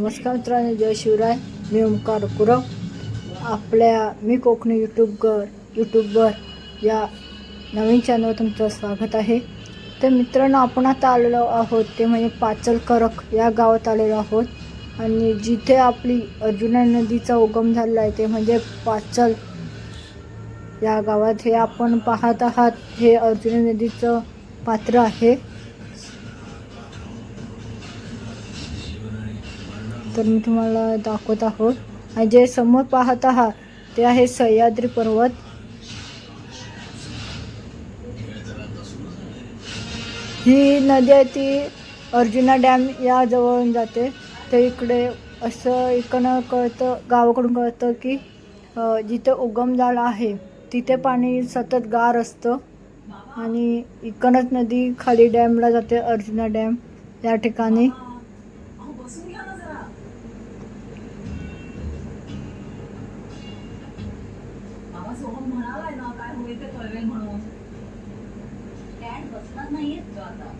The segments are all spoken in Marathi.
नमस्कार मित्रांनो, जय शिवराय. मी ओमकार कुरव. मी कोकणी यूट्यूबर या नवीन चॅनलवर तुमचं स्वागत आहे. तर मित्रांनो, आपण आता आलेलो आहोत ते म्हणजे पाचलकरक या गावात आलेलो आहोत आणि जिथे आपली अर्जुना नदीचा उगम झालेला आहे ते म्हणजे पाचल या गावात. हे आपण पाहत आहात, हे अर्जुना नदीचं पात्र आहे. तर मी तुम्हाला दाखवत आहोत आणि जे समोर पाहत आहात ते आहे सह्याद्री पर्वत. ही नदी आहे ती अर्जुना डॅम या जवळून जाते. तर इकडे असं इकडनं कळतं, गावाकडून कळतं की जिथे उगम झाला आहे तिथे पाणी सतत गार असतं आणि इकडनंच नदी खाली डॅमला जाते, अर्जुना डॅम या ठिकाणी. सोहम म्हणालाय ना काय होईल ते कळवेल म्हणून डॅड बसणार नाहीयेत का आता.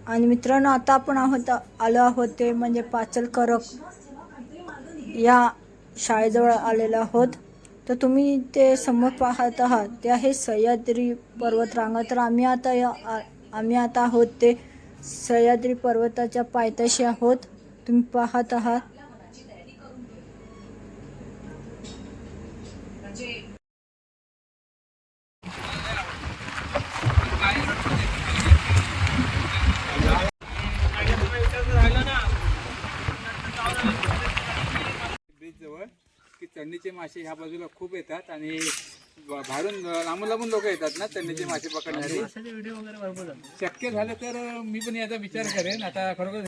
आणि मित्रांनो, आता आपण आलो आहोत ते म्हणजे पाचलकरक या शाळेजवळ आलेलो आहोत. तर तुम्ही ते समोर पाहत आहात ते आहे सह्याद्री पर्वतरांगा. तर आम्ही आता आहोत ते सह्याद्री पर्वताच्या पायथ्याशी आहोत. तुम्ही पाहत आहात. ब्रिज जवळ की चंडीचे मासे ह्या बाजूला खूप येतात आणि बाहेरून लांबून लोक येतात ना चंडीचे मासे पकडण्यासाठी. शक्य झालं तर मी पण याचा विचार करेन. आता खरोखर